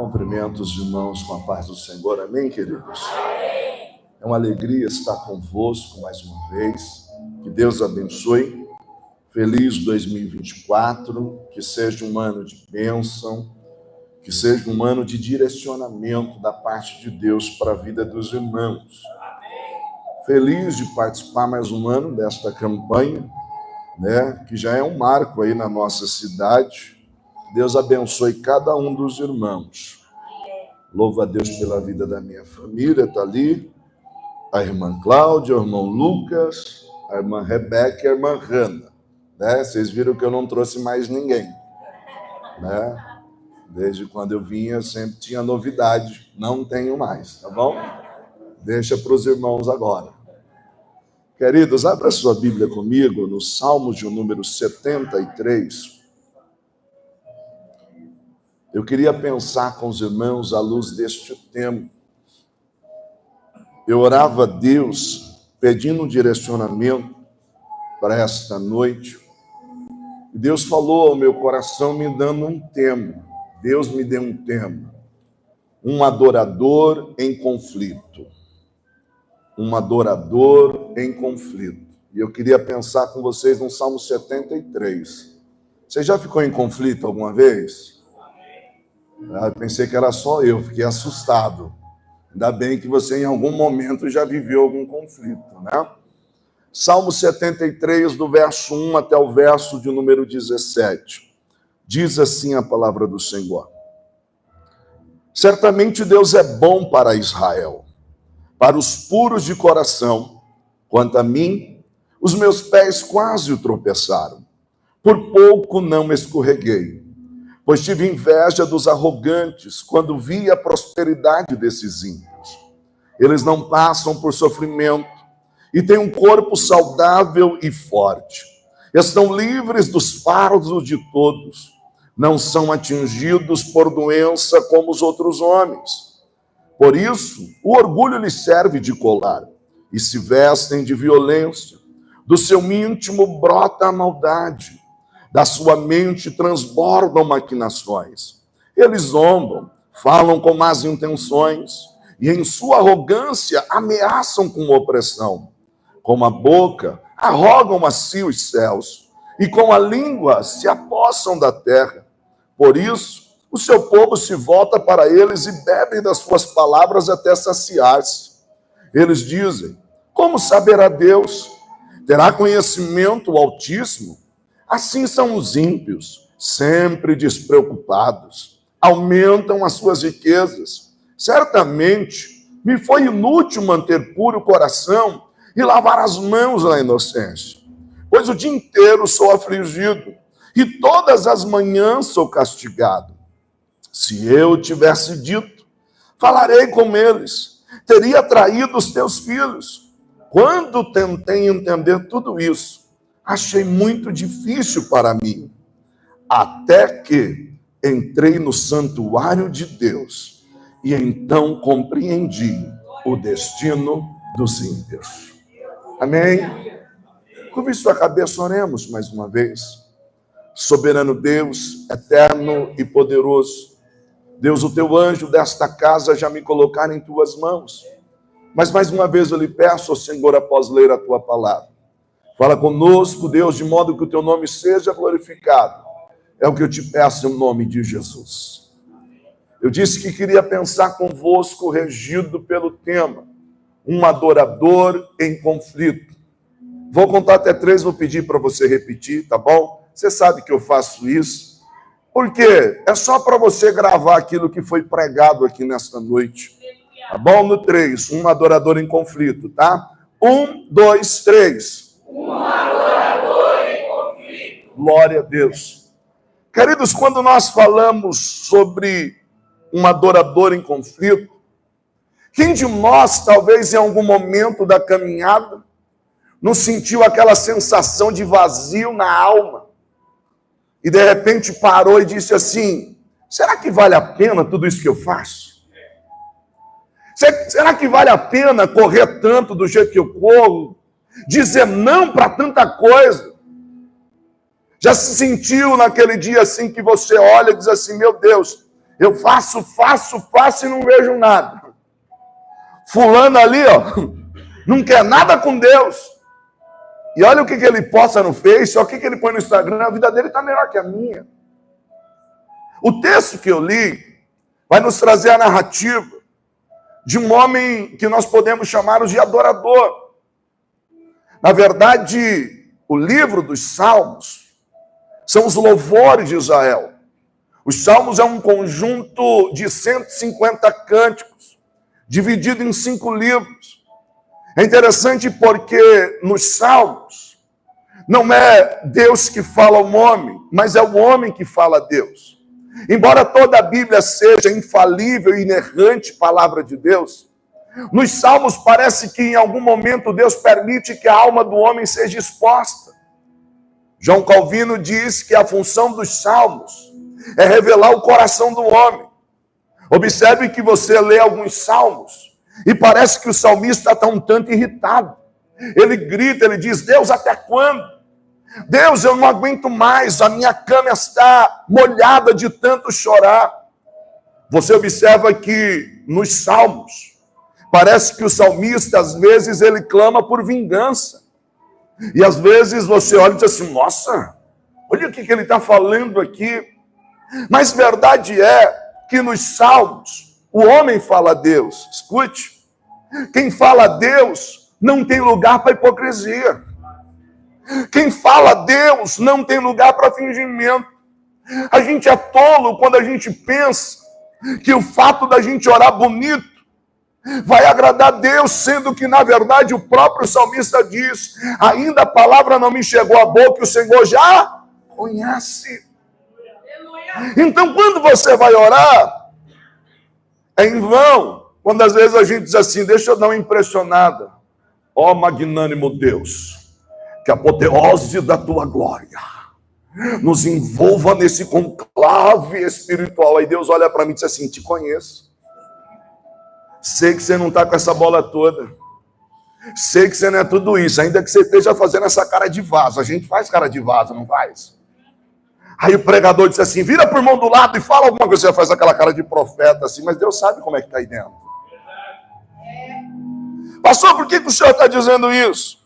Cumprimento os irmãos com a paz do Senhor, amém, queridos? É uma alegria estar convosco mais uma vez, que Deus abençoe. Feliz 2024, que seja um ano de bênção, que seja um ano de direcionamento da parte de Deus para a vida dos irmãos. Feliz de participar mais um ano desta campanha, né, que já é um marco aí na nossa cidade. Deus abençoe cada um dos irmãos. Louvo a Deus pela vida da minha família, está ali a irmã Cláudia, o irmão Lucas, a irmã Rebeca e a irmã Hanna. Né? Vocês viram que eu não trouxe mais ninguém. Né? Desde quando eu vinha, sempre tinha novidade. Não tenho mais, tá bom? Deixa para os irmãos agora. Queridos, abra sua Bíblia comigo no Salmos de número 73. Eu queria pensar com os irmãos à luz deste tema. Eu orava a Deus pedindo um direcionamento para esta noite. E Deus falou ao meu coração me dando um tema. Deus me deu um tema. Um adorador em conflito. Um adorador em conflito. E eu queria pensar com vocês no Salmo 73. Você já ficou em conflito alguma vez? Eu pensei que era só eu, fiquei assustado. Ainda bem que você em algum momento já viveu algum conflito, né? Salmo 73, do verso 1 até o verso de número 17. Diz assim a palavra do Senhor. Certamente Deus é bom para Israel, para os puros de coração. Quanto a mim, os meus pés quase tropeçaram. Por pouco não escorreguei. Pois tive inveja dos arrogantes quando vi a prosperidade desses ímpios. Eles não passam por sofrimento e têm um corpo saudável e forte. Estão livres dos fardos de todos. Não são atingidos por doença como os outros homens. Por isso, o orgulho lhes serve de colar e se vestem de violência. Do seu íntimo brota a maldade. Da sua mente transbordam maquinações. Eles zombam, falam com más intenções e em sua arrogância ameaçam com opressão. Com a boca arrogam a si os céus e com a língua se apossam da terra. Por isso, o seu povo se volta para eles e bebe das suas palavras até saciar-se. Eles dizem, como saberá Deus? Terá conhecimento o Altíssimo? Assim são os ímpios, sempre despreocupados, aumentam as suas riquezas. Certamente me foi inútil manter puro o coração e lavar as mãos na inocência, pois o dia inteiro sou afligido e todas as manhãs sou castigado. Se eu tivesse dito, falarei com eles, teria traído os teus filhos. Quando tentei entender tudo isso, achei muito difícil para mim, até que entrei no santuário de Deus e então compreendi o destino dos ímpios. Amém? Curve sua cabeça, oremos mais uma vez. Soberano Deus, eterno e poderoso, Deus, o teu anjo desta casa já me colocaram em tuas mãos, mas mais uma vez eu lhe peço, Senhor, após ler a tua palavra, fala conosco, Deus, de modo que o teu nome seja glorificado. É o que eu te peço em nome de Jesus. Eu disse que queria pensar convosco, regido pelo tema, um adorador em conflito. Vou contar até 3, vou pedir para você repetir, tá bom? Você sabe que eu faço isso. Por quê? É só para você gravar aquilo que foi pregado aqui nesta noite. Tá bom? No 3, um adorador em conflito, tá? 1, 2, 3. Um adorador em conflito. Glória a Deus. Queridos, quando nós falamos sobre um adorador em conflito, quem de nós, talvez em algum momento da caminhada, não sentiu aquela sensação de vazio na alma? E de repente parou e disse assim, será que vale a pena tudo isso que eu faço? Será que vale a pena correr tanto do jeito que eu corro? Dizer não para tanta coisa? Já se sentiu naquele dia assim que você olha e diz assim, meu Deus, Eu faço e não vejo nada. Fulano ali, ó, não quer nada com Deus. E olha o que ele posta no Face, olha o que ele põe no Instagram, a vida dele está melhor que a minha. O texto que eu li vai nos trazer a narrativa de um homem que nós podemos chamar de adorador. Na verdade, o livro dos Salmos são os louvores de Israel. Os Salmos é um conjunto de 150 cânticos, dividido em 5 livros. É interessante porque nos Salmos não é Deus que fala ao homem, mas é o homem que fala a Deus. Embora toda a Bíblia seja infalível e inerrante palavra de Deus, nos Salmos parece que em algum momento Deus permite que a alma do homem seja exposta. João Calvino diz que a função dos Salmos é revelar o coração do homem. Observe que você lê alguns Salmos e parece que o salmista está um tanto irritado. Ele grita, ele diz: Deus, até quando? Deus, eu não aguento mais, a minha cama está molhada de tanto chorar. Você observa que nos Salmos, parece que o salmista, às vezes, ele clama por vingança. E às vezes você olha e diz assim: nossa, olha o que ele está falando aqui. Mas verdade é que nos Salmos, o homem fala a Deus. Escute, quem fala a Deus não tem lugar para hipocrisia. Quem fala a Deus não tem lugar para fingimento. A gente é tolo quando a gente pensa que o fato da gente orar bonito vai agradar a Deus, sendo que, na verdade, o próprio salmista diz: ainda a palavra não me chegou à boca, o Senhor já conhece. Então, quando você vai orar, é em vão. Quando às vezes a gente diz assim: deixa eu dar uma impressionada. Ó magnânimo Deus, que a apoteose da tua glória nos envolva nesse conclave espiritual. Aí Deus olha para mim e diz assim: te conheço. Sei que você não está com essa bola toda. Sei que você não é tudo isso, ainda que você esteja fazendo essa cara de vaso. A gente faz cara de vaso, não faz? Aí o pregador disse assim: vira por mão do lado e fala alguma coisa. Você faz aquela cara de profeta assim, mas Deus sabe como é que está aí dentro. Pastor, por que o senhor está dizendo isso?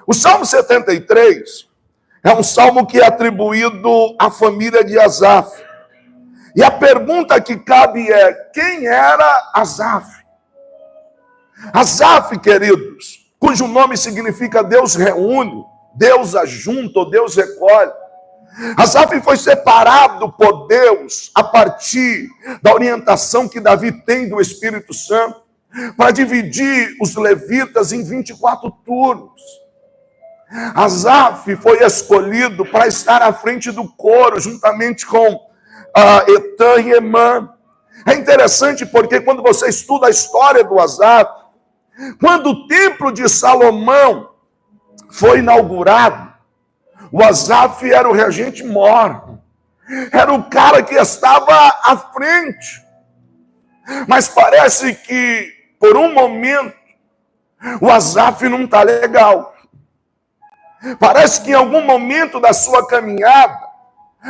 O Salmo 73 é um salmo que é atribuído à família de Asaf. E a pergunta que cabe é: quem era Asaf? Asaf, queridos, cujo nome significa Deus reúne, Deus ajunta ou Deus recolhe. Asaf foi separado por Deus a partir da orientação que Davi tem do Espírito Santo para dividir os levitas em 24 turnos. Asaf foi escolhido para estar à frente do coro, juntamente com Etã e Emã. É interessante porque quando você estuda a história do Asaf, quando o templo de Salomão foi inaugurado, o Asaf era o regente mor, era o cara que estava à frente. Mas parece que, por um momento, o Asaf não está legal. Parece que em algum momento da sua caminhada,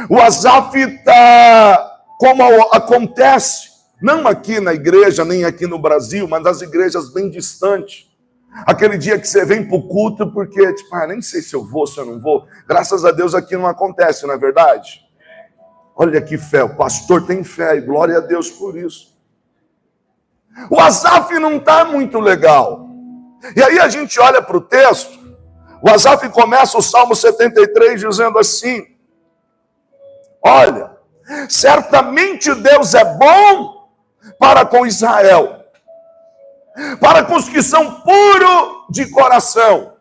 o Asaf está, como acontece, não aqui na igreja, nem aqui no Brasil, mas nas igrejas bem distantes. Aquele dia que você vem para o culto porque, nem sei se eu vou, se eu não vou. Graças a Deus aqui não acontece, não é verdade? Olha que fé, o pastor tem fé e glória a Deus por isso. O Asaf não está muito legal. E aí a gente olha para o texto, o Asaf começa o Salmo 73 dizendo assim: olha, certamente Deus é bom para com Israel, para com os que são puros de coração.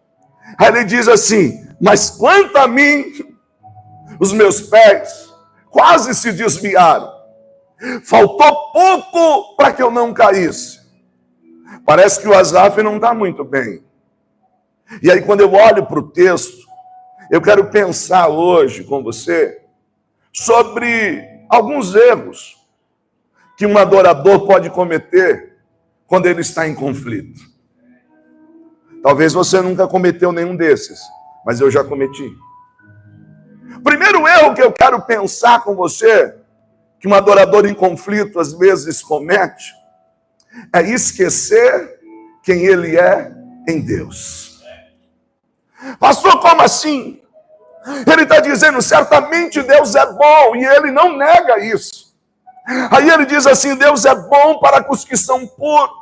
Aí ele diz assim: mas quanto a mim, os meus pés quase se desviaram. Faltou pouco para que eu não caísse. Parece que o Asaf não está muito bem. E aí quando eu olho para o texto, eu quero pensar hoje com você sobre alguns erros que um adorador pode cometer quando ele está em conflito. Talvez você nunca cometeu nenhum desses, mas eu já cometi. O primeiro erro que eu quero pensar com você, que um adorador em conflito às vezes comete é esquecer quem ele é em Deus. Pastor, como assim? Ele está dizendo, certamente Deus é bom, e ele não nega isso. Aí ele diz assim, Deus é bom para os que são puros.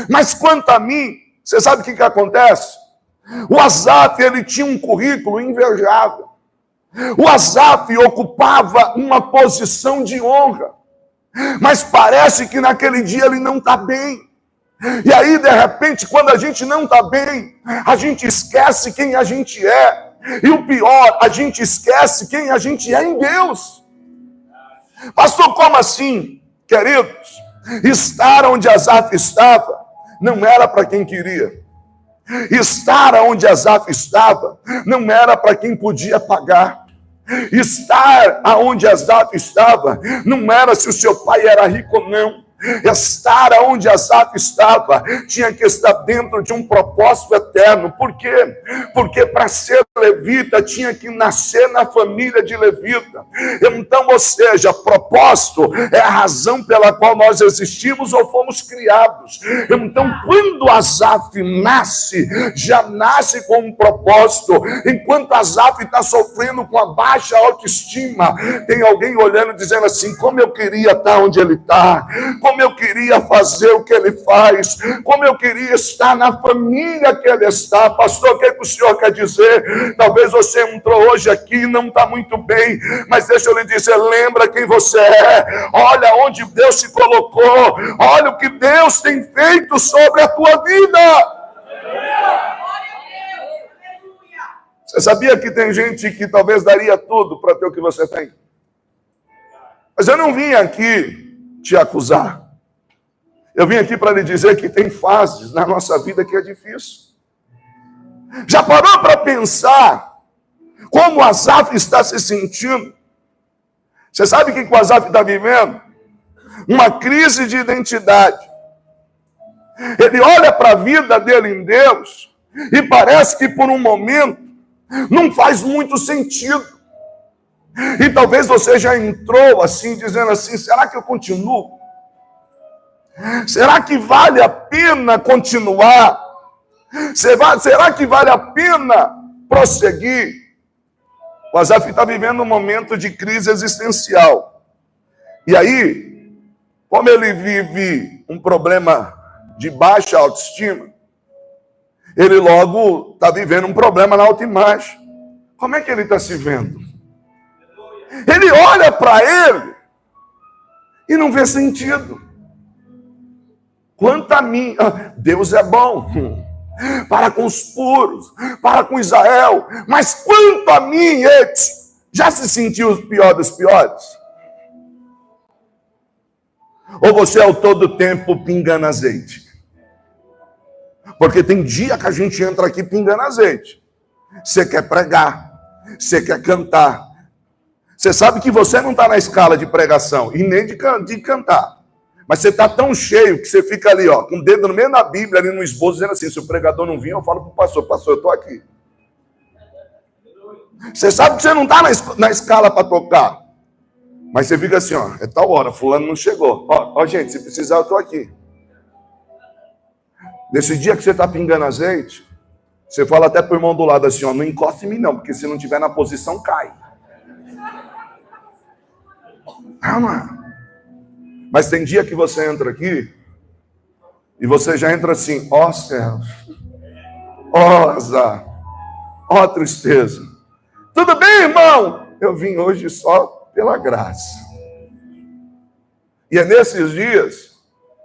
Mas quanto a mim, você sabe o que acontece? O Asaf, ele tinha um currículo invejável. O Asaf ocupava uma posição de honra. Mas parece que naquele dia ele não está bem. E aí, de repente, quando a gente não está bem, a gente esquece quem a gente é. E o pior, a gente esquece quem a gente é em Deus. Pastor, como assim? Queridos, estar onde Asaf estava não era para quem queria. Estar onde Asaf estava não era para quem podia pagar. Estar aonde Asaf estava não era se o seu pai era rico ou não. Estar onde Asaf estava tinha que estar dentro de um propósito eterno. Por quê? Porque para ser levita tinha que nascer na família de levita. Então, ou seja, propósito é a razão pela qual nós existimos ou fomos criados. Então, quando Asaf nasce, já nasce com um propósito. Enquanto Asaf está sofrendo com a baixa autoestima, tem alguém olhando dizendo assim, como eu queria estar onde ele está, como eu queria fazer o que ele faz, como eu queria estar na família que ele está. Pastor, o que o senhor quer dizer? Talvez você entrou hoje aqui e não está muito bem, mas deixa eu lhe dizer, lembra quem você é, olha onde Deus te colocou, olha o que Deus tem feito sobre a tua vida. Você sabia que tem gente que talvez daria tudo para ter o que você tem? Mas eu não vim aqui te acusar. Eu vim aqui para lhe dizer que tem fases na nossa vida que é difícil. Já parou para pensar como o Asaf está se sentindo? Você sabe o que o Asaf está vivendo? Uma crise de identidade. Ele olha para a vida dele em Deus e parece que por um momento não faz muito sentido. E talvez você já entrou assim, dizendo assim, será que eu continuo? Será que vale a pena continuar? Será que vale a pena prosseguir? O Asaf está vivendo um momento de crise existencial. E aí, como ele vive um problema de baixa autoestima, ele logo está vivendo um problema na autoimagem. Como é que ele está se vendo? Ele olha para ele e não vê sentido. Quanto a mim, Deus é bom para com os puros, para com Israel, mas quanto a mim, já se sentiu o pior dos piores? Ou você é o todo tempo pingando azeite? Porque tem dia que a gente entra aqui pingando azeite. Você quer pregar, você quer cantar. Você sabe que você não está na escala de pregação e nem de cantar. Mas você está tão cheio que você fica ali, ó, com o dedo no meio da Bíblia, ali no esboço, dizendo assim, se o pregador não vir, eu falo para o pastor, pastor, eu estou aqui. Você sabe que você não está na escala para tocar. Mas você fica assim, ó, é tal hora, fulano não chegou. Ó, gente, se precisar, eu estou aqui. Nesse dia que você está pingando azeite, você fala até para o irmão do lado assim, ó, não encosta em mim não, porque se não estiver na posição, cai. Calma. Mas tem dia que você entra aqui e você já entra assim, ó céus, ó azar, ó tristeza. Tudo bem, irmão? Eu vim hoje só pela graça. E é nesses dias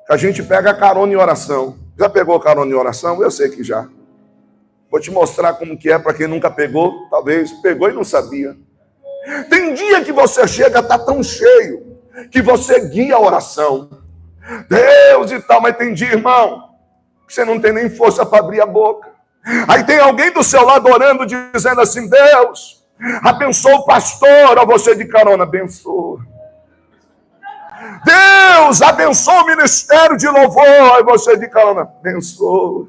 que a gente pega carona em oração. Já pegou carona em oração? Eu sei que já. Vou te mostrar como que é para quem nunca pegou. Talvez pegou e não sabia. Tem dia que você chega, está tão cheio, que você guia a oração. Deus e tal, mas tem dia, irmão, que você não tem nem força para abrir a boca. Aí tem alguém do seu lado orando, dizendo assim, Deus, abençoa o pastor, a você de carona, abençoa. Deus, abençoa o ministério de louvor, a você de carona, abençoa.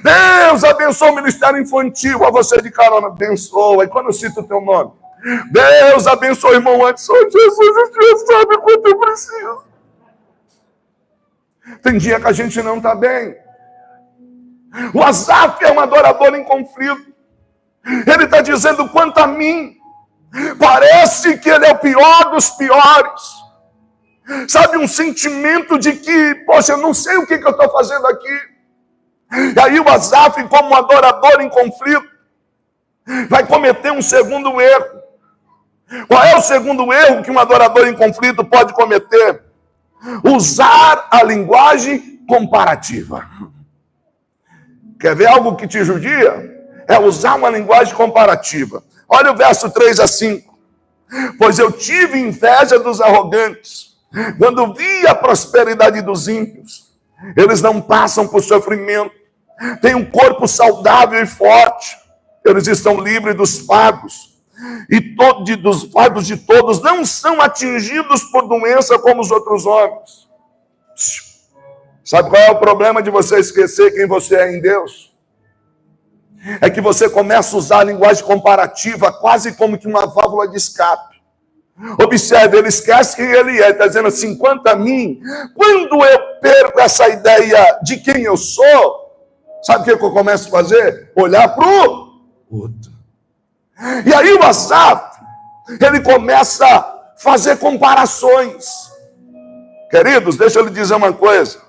Deus, abençoa o ministério infantil, a você de carona, abençoa. E quando eu cito o teu nome, Deus abençoe o irmão Anderson. Jesus, o Senhor sabe quanto eu preciso. Tem dia que a gente não está bem. O Asaf é um adorador em conflito. Ele está dizendo, quanto a mim, parece que ele é o pior dos piores. Sabe, um sentimento de que, poxa, eu não sei o que eu estou fazendo aqui. E aí o Asaf, como um adorador em conflito, vai cometer um segundo erro. Qual é o segundo erro que um adorador em conflito pode cometer? Usar a linguagem comparativa. Quer ver algo que te judia? É usar uma linguagem comparativa. Olha o verso 3 a 5. Pois eu tive inveja dos arrogantes, quando vi a prosperidade dos ímpios. Eles não passam por sofrimento, têm um corpo saudável e forte. Eles estão livres dos fardos. E dos fardos de todos, não são atingidos por doença como os outros homens. Sabe qual é o problema de você esquecer quem você é em Deus? É que você começa a usar a linguagem comparativa quase como que uma válvula de escape. Observe, ele esquece quem ele é. Ele está dizendo assim, quanto a mim, quando eu perco essa ideia de quem eu sou, sabe o que eu começo a fazer? Olhar para o outro. E aí o Asaf, ele começa a fazer comparações. Queridos, deixa eu lhe dizer uma coisa.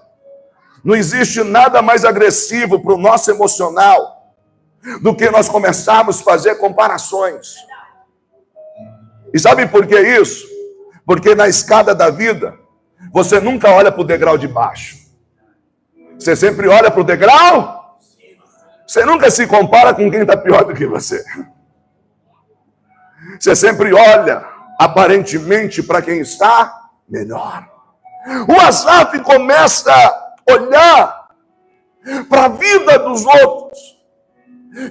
Não existe nada mais agressivo para o nosso emocional do que nós começarmos a fazer comparações. E sabe por que isso? Porque na escada da vida, você nunca olha para o degrau de baixo. Você sempre olha para o degrau. Você nunca se compara com quem está pior do que você. Você sempre olha, aparentemente, para quem está melhor. O Asaf começa a olhar para a vida dos outros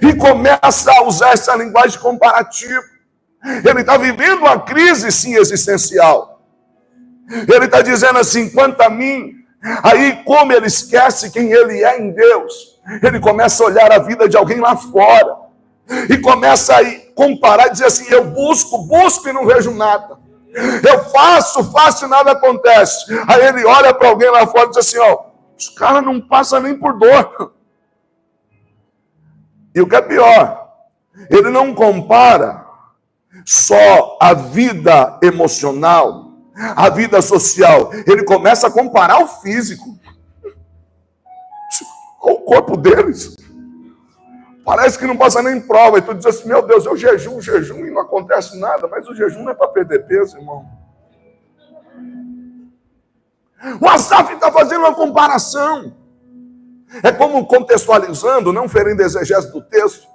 e começa a usar essa linguagem comparativa. Ele está vivendo uma crise, sim, existencial. Ele está dizendo assim, quanto a mim, aí como ele esquece quem ele é em Deus, ele começa a olhar a vida de alguém lá fora e começa a comparar e dizer assim, eu busco e não vejo nada. Eu faço e nada acontece. Aí ele olha para alguém lá fora e diz assim, ó, os caras não passam nem por dor. E o que é pior, ele não compara só a vida emocional, a vida social. Ele começa a comparar o físico. Olha o corpo deles. Parece que não passa nem prova. E tu diz assim, meu Deus, eu jejum e não acontece nada. Mas o jejum não é para perder peso, irmão. O Asaf está fazendo uma comparação. É como contextualizando, não ferindo exegese do texto,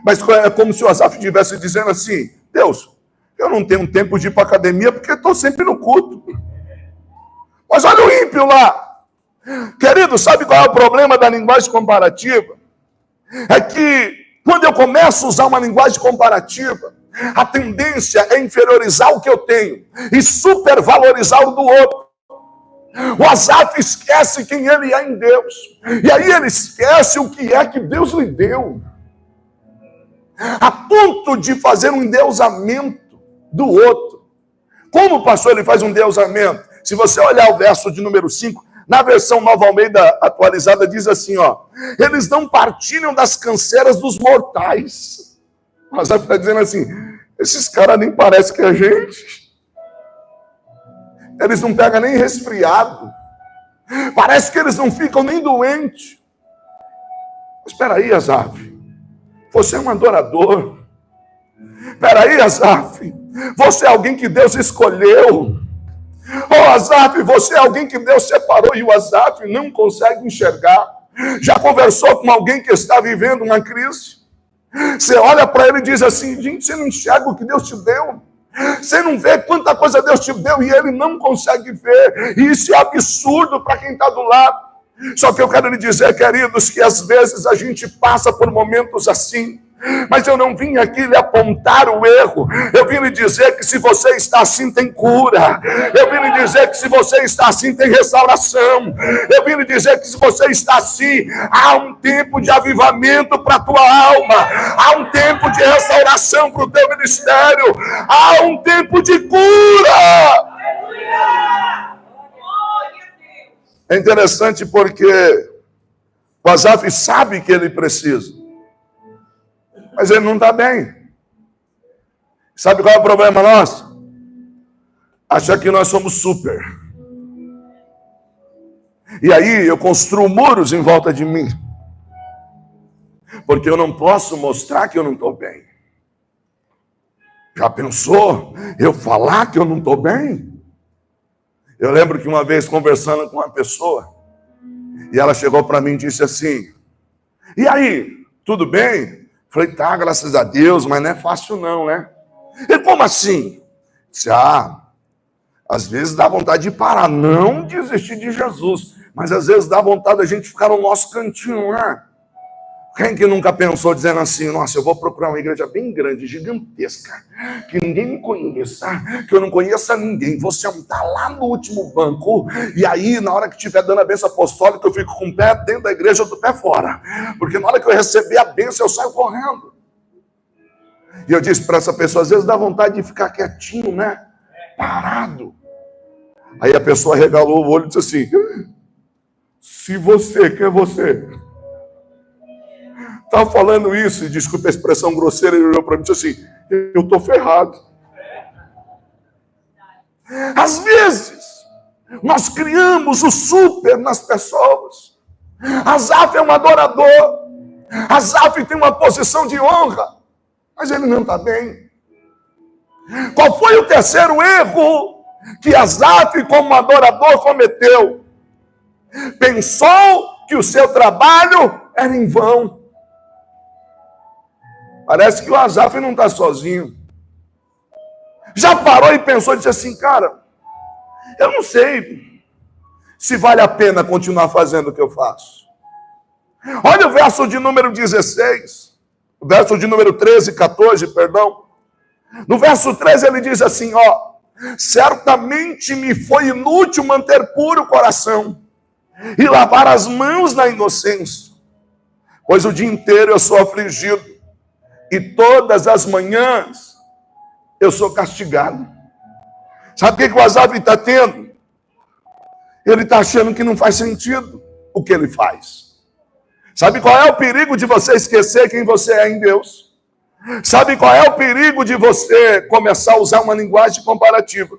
mas é como se o Asaf estivesse dizendo assim, Deus, eu não tenho tempo de ir para a academia porque estou sempre no culto. Mas olha o ímpio lá. Querido, sabe qual é o problema da linguagem comparativa? É que quando eu começo a usar uma linguagem comparativa, a tendência é inferiorizar o que eu tenho e supervalorizar o do outro. O Asaf esquece quem ele é em Deus. E aí ele esquece o que é que Deus lhe deu. A ponto de fazer um endeusamento do outro. Como, pastor, ele faz um endeusamento? Se você olhar o verso de número 5, na versão Nova Almeida atualizada, diz assim, ó, eles não partilham das canseiras dos mortais. O Asaf está dizendo assim, esses caras nem parecem que é a gente. Eles não pegam nem resfriado. Parece que eles não ficam nem doentes. Mas espera aí, Asaf. Você é um adorador. Espera aí, Asaf. Você é alguém que Deus escolheu. Oh, Asaf, você é alguém que Deus separou e o Asaf não consegue enxergar. Já conversou com alguém que está vivendo uma crise? Você olha para ele e diz assim, gente, você não enxerga o que Deus te deu? Você não vê quanta coisa Deus te deu e ele não consegue ver. E isso é absurdo para quem está do lado. Só que eu quero lhe dizer, queridos, que às vezes a gente passa por momentos assim. Mas eu não vim aqui apontar o erro. Eu vim lhe dizer que se você está assim, tem cura. Eu vim lhe dizer que se você está assim, tem restauração. Eu vim lhe dizer que se você está assim, há um tempo de avivamento para a tua alma. Há um tempo de restauração para o teu ministério. Há um tempo de cura. É interessante porque o Asaf sabe que ele precisa, mas ele não está bem. Sabe qual é o problema nosso? Achar que nós somos super. E aí eu construo muros em volta de mim, porque eu não posso mostrar que eu não estou bem. Já pensou eu falar que eu não estou bem? Eu lembro que uma vez conversando com uma pessoa, e ela chegou para mim e disse assim: e aí, tudo bem? Falei, tá, graças a Deus, mas não é fácil não, né? E como assim? Disse, às vezes dá vontade de parar, não desistir de Jesus, mas às vezes dá vontade da gente ficar no nosso cantinho, né? Quem que nunca pensou dizendo assim, nossa, eu vou procurar uma igreja bem grande, gigantesca, que ninguém me conheça, que eu não conheça ninguém, vou sentar lá no último banco, e aí na hora que estiver dando a bênção apostólica, eu fico com o pé dentro da igreja, eu do pé fora, porque na hora que eu receber a bênção, eu saio correndo. E eu disse para essa pessoa, às vezes dá vontade de ficar quietinho, né? Parado. Aí a pessoa regalou o olho e disse assim, se você, quem é você? Estava falando isso, e desculpa a expressão grosseira, ele olhou para mim e disse assim, eu estou ferrado. Às vezes, nós criamos o super nas pessoas. Asaf é um adorador. Asaf tem uma posição de honra, mas ele não está bem. Qual foi o terceiro erro que Asaf, como adorador, cometeu? Pensou que o seu trabalho era em vão. Parece que o Asaf não está sozinho. Já parou e pensou e disse assim, cara, eu não sei se vale a pena continuar fazendo o que eu faço. Olha o verso de número 16, o verso de número 13, 14, perdão. No verso 13 ele diz assim, certamente me foi inútil manter puro o coração e lavar as mãos na inocência, pois o dia inteiro eu sou afligido e todas as manhãs eu sou castigado. Sabe o que o Asaf está tendo? Ele está achando que não faz sentido o que ele faz. Sabe qual é o perigo de você esquecer quem você é em Deus? Sabe qual é o perigo de você começar a usar uma linguagem comparativa?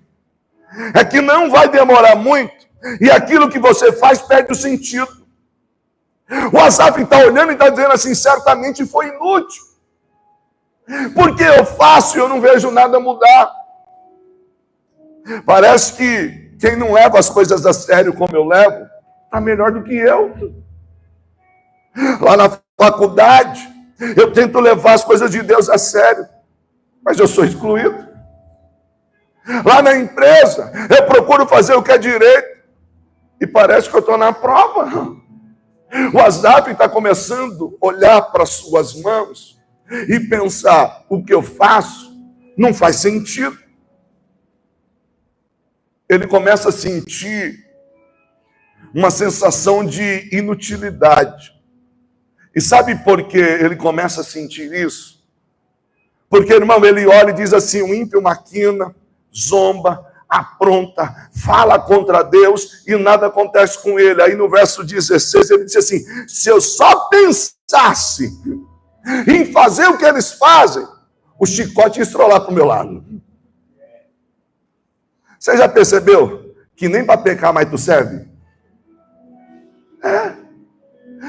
É que não vai demorar muito e aquilo que você faz perde o sentido. O Asaf está olhando e está dizendo assim, certamente foi inútil. Porque eu faço e eu não vejo nada mudar. Parece que quem não leva as coisas a sério como eu levo, está melhor do que eu. Lá na faculdade, eu tento levar as coisas de Deus a sério, mas eu sou excluído. Lá na empresa, eu procuro fazer o que é direito, e parece que eu estou na prova. O Asaf está começando a olhar para as suas mãos e pensar, o que eu faço não faz sentido. Ele começa a sentir uma sensação de inutilidade. E sabe por que ele começa a sentir isso? Porque, irmão, ele olha e diz assim, o ímpio maquina, zomba, apronta, fala contra Deus e nada acontece com ele. Aí no verso 16 ele diz assim, se eu só pensasse em fazer o que eles fazem, o chicote ia estrolar para o meu lado. Você já percebeu que nem para pecar mais tu serve?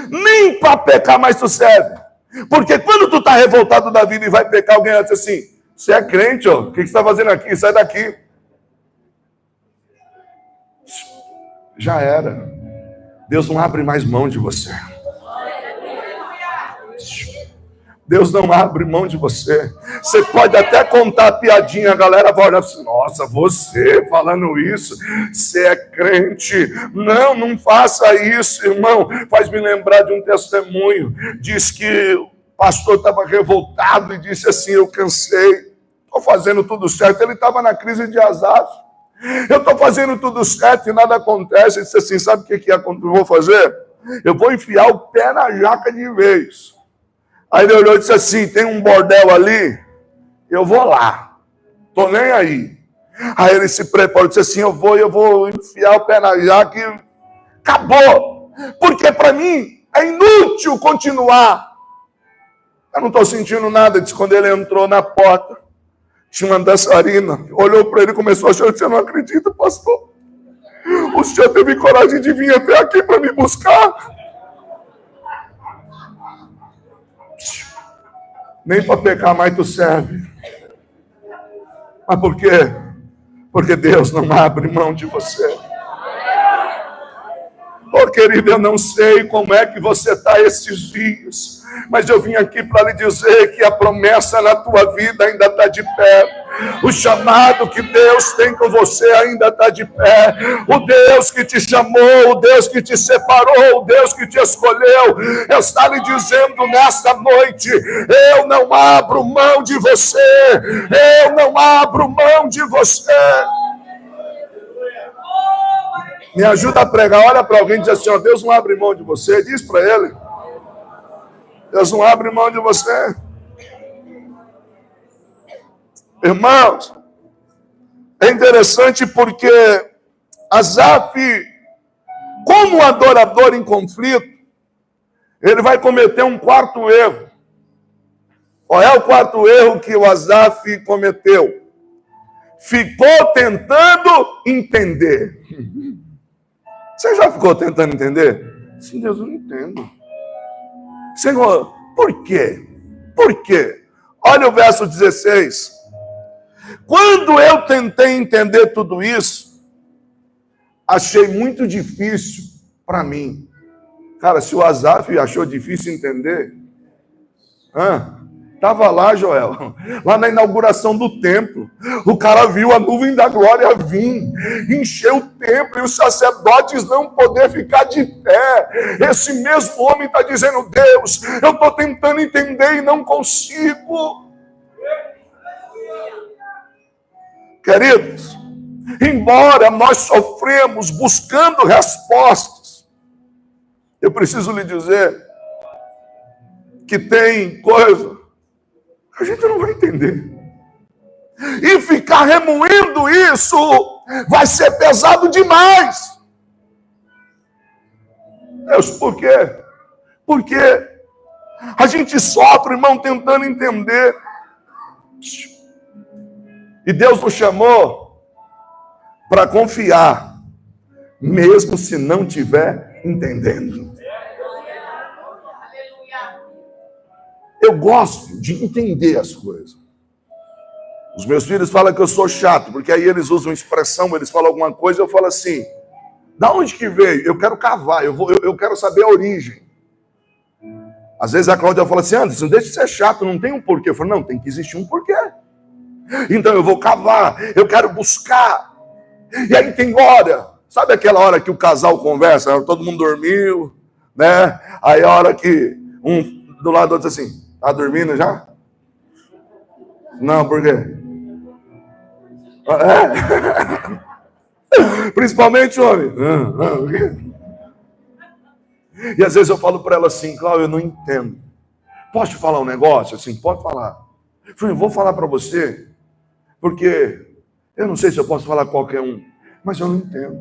Nem para pecar mais tu serve. Porque quando tu está revoltado da vida e vai pecar, alguém vai dizer assim, você é crente, ó, o que você está fazendo aqui? Sai daqui. Já era. Deus não abre mais mão de você. Deus não abre mão de você. Você pode até contar piadinha, a galera vai olhar assim, nossa, você falando isso, você é crente. Não faça isso, irmão. Faz me lembrar de um testemunho. Diz que pastor estava revoltado e disse assim: eu cansei, estou fazendo tudo certo. Ele estava na crise de Asaf. Eu estou fazendo tudo certo e nada acontece. Ele disse assim: sabe o que eu vou fazer? Eu vou enfiar o pé na jaca de vez. Aí ele olhou e disse assim: tem um bordel ali, eu vou lá, estou nem aí. Aí ele se preparou e disse assim: eu vou enfiar o pé na jaca e acabou. Porque para mim é inútil continuar. Eu não estou sentindo nada. Disse, quando ele entrou na porta, tinha uma dançarina, olhou para ele e começou a chorar. Você não acredita, pastor? O senhor teve coragem de vir até aqui para me buscar? Nem para pecar mais tu serve. Mas por quê? Porque Deus não abre mão de você. Oh, querido, eu não sei como é que você está esses dias, mas eu vim aqui para lhe dizer que a promessa na tua vida ainda está de pé. O chamado que Deus tem com você ainda está de pé. O Deus que te chamou, o Deus que te separou, o Deus que te escolheu, está lhe dizendo nesta noite: eu não abro mão de você, eu não abro mão de você. Me ajuda a pregar. Olha para alguém e diz assim: ó, Deus não abre mão de você. Diz para ele: Deus não abre mão de você. Irmãos, é interessante porque Asaf, como adorador em conflito, ele vai cometer um quarto erro. Qual é o quarto erro que o Asaf cometeu? Ficou tentando entender. Você já ficou tentando entender? Sim, Deus, eu não entendo. Senhor, por quê? Por quê? Olha o verso 16. Quando eu tentei entender tudo isso, achei muito difícil para mim. Cara, se o Asaf achou difícil entender, estava lá, Joel, lá na inauguração do templo. O cara viu a nuvem da glória vir, encheu o templo, e os sacerdotes não poder ficar de pé. Esse mesmo homem está dizendo: Deus, eu estou tentando entender e não consigo. Queridos, embora nós sofremos buscando respostas, eu preciso lhe dizer que tem coisa a gente não vai entender. E ficar remoendo isso vai ser pesado demais. Deus, por quê? Porque a gente sofre, irmão, tentando entender. E Deus nos chamou para confiar, mesmo se não estiver entendendo. Eu gosto de entender as coisas. Os meus filhos falam que eu sou chato, porque aí eles usam expressão, eles falam alguma coisa, eu falo assim: da onde que veio? Eu quero cavar, eu quero saber a origem. Às vezes a Cláudia fala assim: Anderson, deixa de ser chato, não tem um porquê. Eu falo: não, tem que existir um porquê. Então eu vou cavar, eu quero buscar. E aí tem hora, sabe aquela hora que o casal conversa, todo mundo dormiu, né? Aí a hora que um do lado do outro assim: tá dormindo já? Não, por quê? Principalmente homem. E às vezes eu falo para ela assim: Cláudia, eu não entendo. Posso te falar um negócio? Assim, pode falar. Eu falei: vou falar para você, porque eu não sei se eu posso falar qualquer um, mas eu não entendo.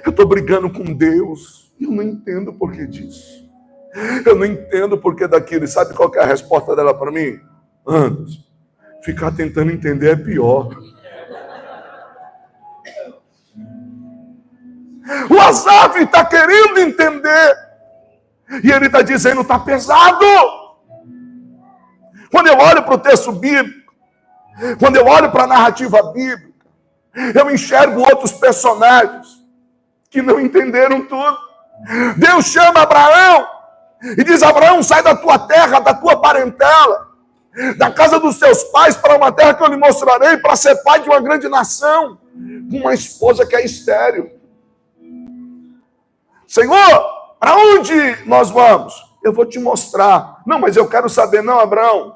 Eu estou brigando com Deus e eu não entendo o porquê disso. Eu não entendo o porquê daquilo. E sabe qual que é a resposta dela para mim? Anderson, ficar tentando entender é pior. O Asaf está querendo entender. E ele está dizendo: está pesado. Quando eu olho para o texto bíblico, quando eu olho para a narrativa bíblica, eu enxergo outros personagens que não entenderam tudo. Deus chama Abraão e diz: Abraão, sai da tua terra, da tua parentela, da casa dos teus pais, para uma terra que eu lhe mostrarei, para ser pai de uma grande nação, com uma esposa que é estéril. Senhor, para onde nós vamos? Eu vou te mostrar. Não, mas eu quero saber. Não, Abraão,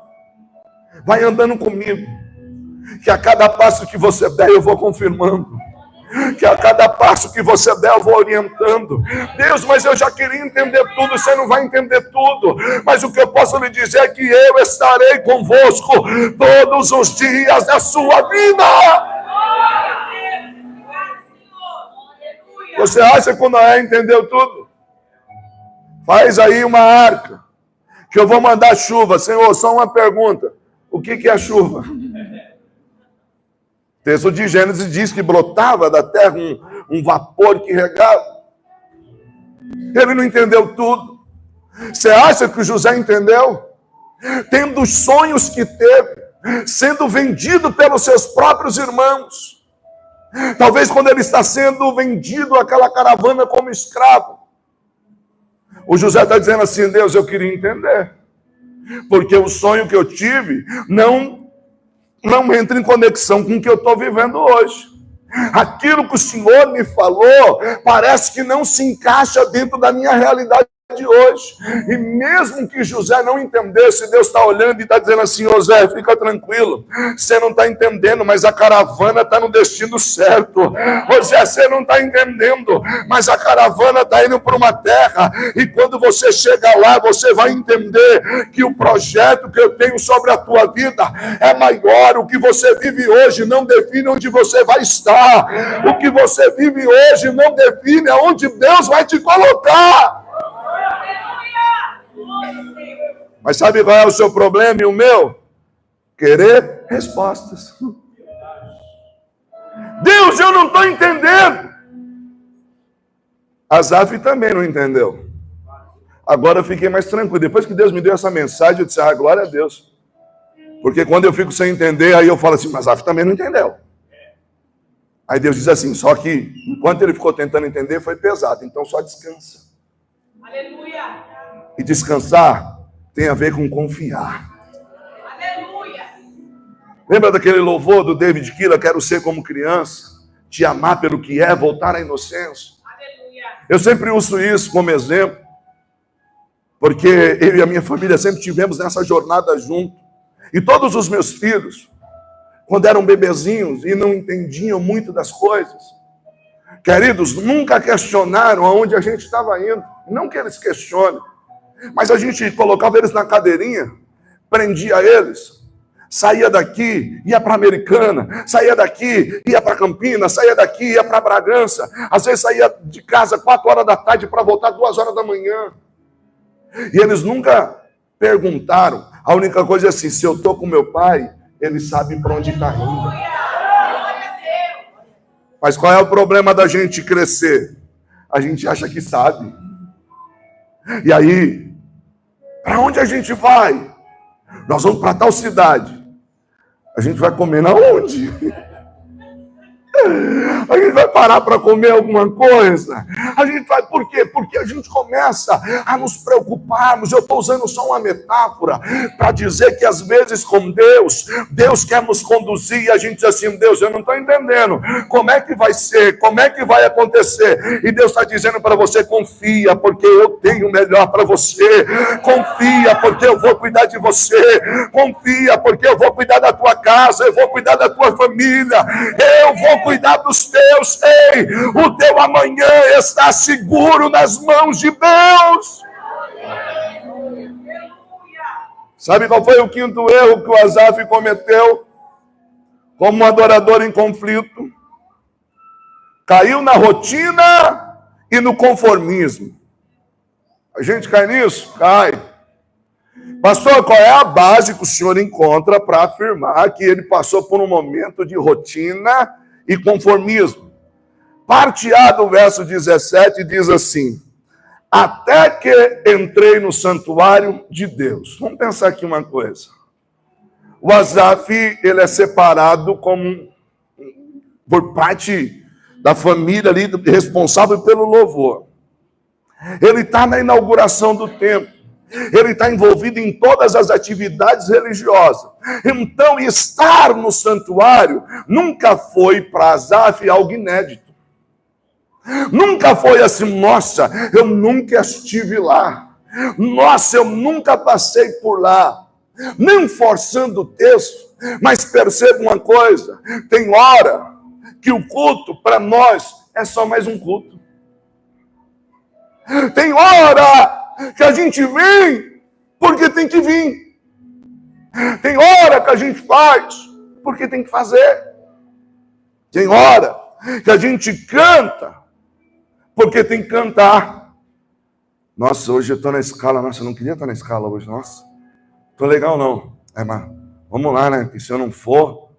vai andando comigo. Que a cada passo que você der, eu vou confirmando. Que a cada passo que você der, eu vou orientando. Deus, mas eu já queria entender tudo. Você não vai entender tudo. Mas o que eu posso lhe dizer é que eu estarei convosco todos os dias da sua vida. Você acha que o Noé entendeu tudo? Faz aí uma arca, que eu vou mandar chuva. Senhor, só uma pergunta. O que é a chuva? O texto de Gênesis diz que brotava da terra um vapor que regava. Ele não entendeu tudo. Você acha que o José entendeu? Tendo os sonhos que teve, sendo vendido pelos seus próprios irmãos. Talvez quando ele está sendo vendido àquela caravana como escravo. O José está dizendo assim, Deus, eu queria entender. Porque o sonho que eu tive não entra em conexão com o que eu estou vivendo hoje. Aquilo que o Senhor me falou parece que não se encaixa dentro da minha realidade de hoje. E mesmo que José não entendesse, Deus está olhando e está dizendo assim, José, fica tranquilo, você não está entendendo, mas a caravana está no destino certo. José, você não está entendendo, mas a caravana está indo para uma terra, e quando você chegar lá, você vai entender que o projeto que eu tenho sobre a tua vida é maior. O que você vive hoje não define onde você vai estar. O que você vive hoje não define aonde Deus vai te colocar. Mas sabe qual é o seu problema e o meu? Querer respostas. Deus, eu não estou entendendo. Asaf também não entendeu. Agora eu fiquei mais tranquilo. Depois que Deus me deu essa mensagem, eu disse, glória a Deus. Porque quando eu fico sem entender, aí eu falo assim, mas Asaf também não entendeu. Aí Deus diz assim, só que enquanto ele ficou tentando entender, foi pesado. Então só descansa. Aleluia. E descansar tem a ver com confiar. Aleluia. Lembra daquele louvor do David Killa, quero ser como criança, te amar pelo que é, voltar à inocência? Aleluia. Eu sempre uso isso como exemplo, porque eu e a minha família sempre tivemos nessa jornada junto. E todos os meus filhos, quando eram bebezinhos e não entendiam muito das coisas, queridos, nunca questionaram aonde a gente estava indo. Não que eles questionem, mas a gente colocava eles na cadeirinha, prendia eles, saía daqui, ia para Americana, saía daqui, ia para Campinas, saía daqui, ia para Bragança, às vezes saía de casa 4 horas da tarde para voltar 2 horas da manhã. E eles nunca perguntaram. A única coisa é assim, se eu estou com meu pai, ele sabe para onde está indo. Mas qual é o problema da gente crescer? A gente acha que sabe. E aí, para onde a gente vai? Nós vamos para tal cidade. A gente vai comer na onde? A gente vai parar para comer alguma coisa? A gente vai, por quê? Porque a gente começa a nos preocuparmos. Eu estou usando só uma metáfora para dizer que às vezes com Deus quer nos conduzir e a gente diz assim, Deus, eu não estou entendendo. Como é que vai ser? Como é que vai acontecer? E Deus está dizendo para você, confia, porque eu tenho o melhor para você. Confia, porque eu vou cuidar de você. Confia, porque eu vou cuidar da tua casa. Eu vou cuidar da tua família. Eu vou cuidar dos teus. Ei, o teu amanhã está seguro nas mãos de Deus. Sabe qual foi o 5º erro que o Asaf cometeu como um adorador em conflito? Caiu na rotina e no conformismo. A gente cai nisso? Cai. Pastor, qual é a base que o senhor encontra para afirmar que ele passou por um momento de rotina e conformismo? Parte A do verso 17 diz assim, até que entrei no santuário de Deus. Vamos pensar aqui uma coisa. O Asaf, ele é separado por parte da família ali, responsável pelo louvor. Ele está na inauguração do templo. Ele está envolvido em todas as atividades religiosas. Então, estar no santuário nunca foi para Asaf algo inédito. Nunca foi assim, nossa, eu nunca estive lá. Nossa, eu nunca passei por lá. Não forçando o texto, mas perceba uma coisa: tem hora que o culto para nós é só mais um culto. Tem hora que a gente vem porque tem que vir. Tem hora que a gente faz porque tem que fazer. Tem hora que a gente canta porque tem que cantar. Nossa, hoje eu estou na escala. Nossa, eu não queria estar na escala hoje. Nossa, tô legal não. Mas vamos lá, né? Porque se eu não for...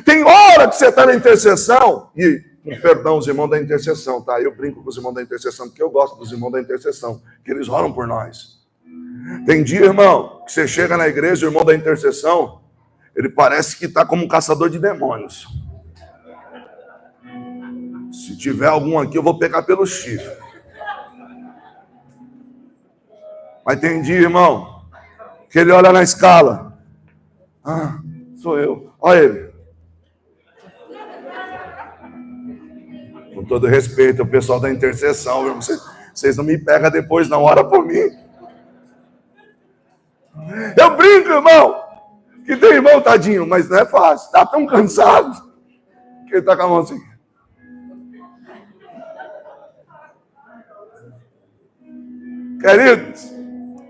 Tem hora que você está na intercessão. E, com perdão, os irmãos da intercessão, tá? Eu brinco com os irmãos da intercessão, porque eu gosto dos irmãos da intercessão, que eles oram por nós. Tem dia, irmão, que você chega na igreja, o irmão da intercessão, ele parece que está como um caçador de demônios. Se tiver algum aqui, eu vou pegar pelo chifre. Mas tem dia, irmão, que ele olha na escala. Ah, sou eu. Olha ele. Com todo respeito, o pessoal da intercessão, irmão, vocês não me pegam depois, não, ora por mim. Eu brinco, irmão, que tem irmão, tadinho, mas não é fácil. Está tão cansado que ele está com a mão assim. Queridos,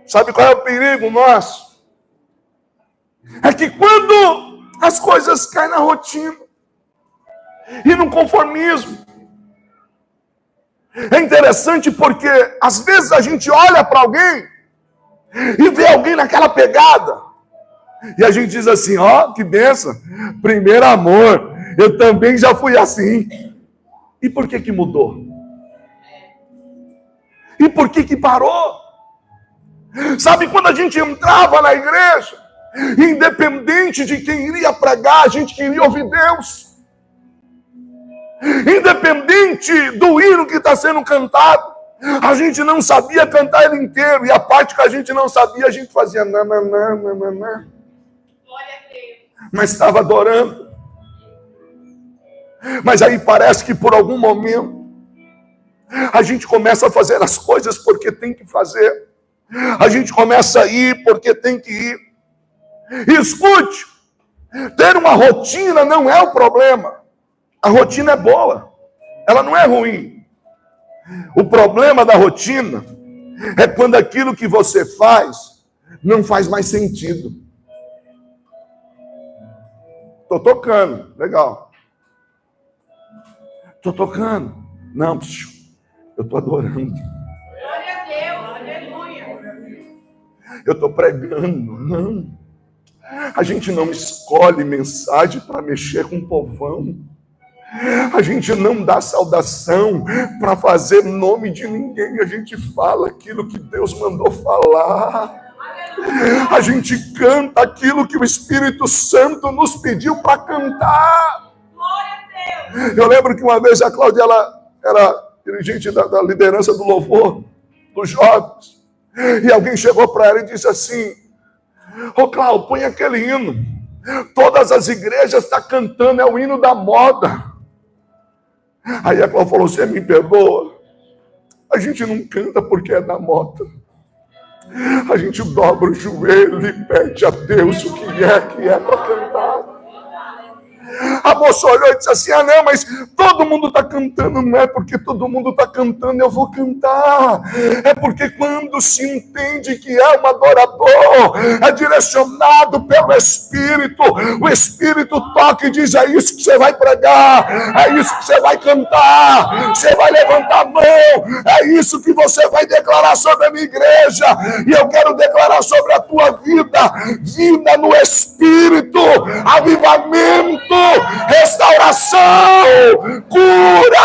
sabe qual é o perigo nosso? É que quando as coisas caem na rotina e no conformismo, é interessante porque às vezes a gente olha para alguém e vê alguém naquela pegada e a gente diz assim, ó, que benção, primeiro amor, eu também já fui assim. E por que mudou? E por que parou? Sabe, quando a gente entrava na igreja, independente de quem iria pregar, a gente queria ouvir Deus. Independente do hino que está sendo cantado, a gente não sabia cantar ele inteiro. E a parte que a gente não sabia, a gente fazia nananã. Mas estava adorando. Mas aí parece que por algum momento, a gente começa a fazer as coisas porque tem que fazer. A gente começa a ir porque tem que ir. E escute, ter uma rotina não é o problema. A rotina é boa, ela não é ruim. O problema da rotina é quando aquilo que você faz não faz mais sentido. Estou tocando, legal. Estou tocando. Não, eu estou adorando. Glória a Deus, aleluia. Eu estou pregando, não. A gente não escolhe mensagem para mexer com o povão. A gente não dá saudação para fazer nome de ninguém. A gente fala aquilo que Deus mandou falar. A gente canta aquilo que o Espírito Santo nos pediu para cantar. Glória a Deus. Eu lembro que uma vez a Cláudia, ela era dirigente da liderança do louvor, dos jovens. E alguém chegou para ela e disse assim, ô Cláudia, põe aquele hino. Todas as igrejas estão cantando, é o hino da moda. Aí a Cláudia falou, você me perdoa? A gente não canta porque é da moda. A gente dobra o joelho e pede a Deus o que é para cantar. A moça olhou e disse assim, não, mas todo mundo está cantando. Não é porque todo mundo está cantando, eu vou cantar. É porque quando se entende que é um adorador, é direcionado pelo Espírito, o Espírito toca e diz, é isso que você vai pregar, é isso que você vai cantar, você vai levantar a mão, é isso que você vai declarar sobre a minha igreja, e eu quero declarar sobre a tua vida, vida no Espírito, avivamento, restauração, cura.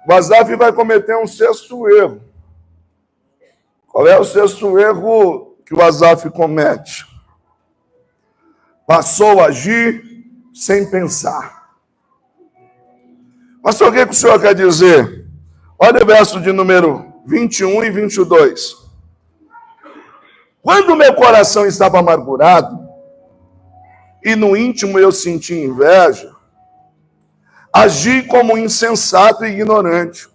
O Asaf vai cometer um sexto erro. Qual é o sexto erro que o Asaf comete? Passou a agir sem pensar. Mas o que o senhor quer dizer? Olha o verso de número 21 e 22. Quando meu coração estava amargurado, e no íntimo eu senti inveja, agi como insensato e ignorante.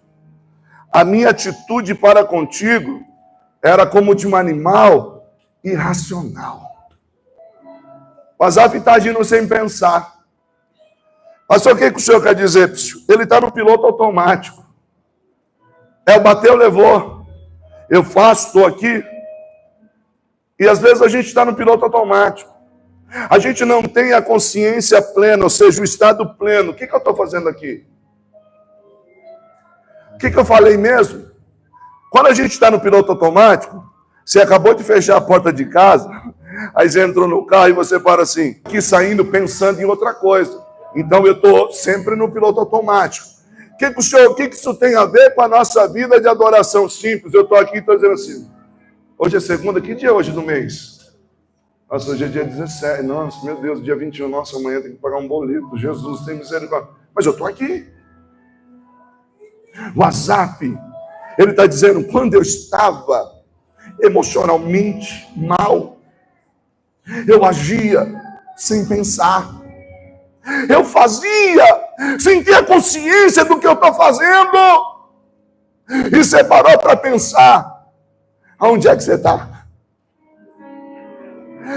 a minha atitude para contigo era como de um animal irracional. O Asaf está agindo sem pensar. Pastor, o que o senhor quer dizer? Ele está no piloto automático. É o bateu, levou. Eu faço, estou aqui. E às vezes a gente está no piloto automático. A gente não tem a consciência plena, ou seja, o estado pleno. O que eu estou fazendo aqui? O que eu falei mesmo? Quando a gente está no piloto automático, você acabou de fechar a porta de casa, aí você entrou no carro e você para assim, aqui saindo pensando em outra coisa. Então eu estou sempre no piloto automático. O que isso tem a ver com a nossa vida de adoração simples? Eu estou aqui e estou dizendo assim, hoje é segunda, que dia é hoje do mês? Nossa, hoje é dia 17, nossa, meu Deus, dia 21, nossa, amanhã tem que pagar um boleto, Jesus tem misericórdia. Mas eu estou aqui. O Asaf, ele está dizendo, quando eu estava emocionalmente mal, eu agia sem pensar. Eu fazia sem ter a consciência do que eu estou fazendo. E você parou para pensar, aonde é que você está?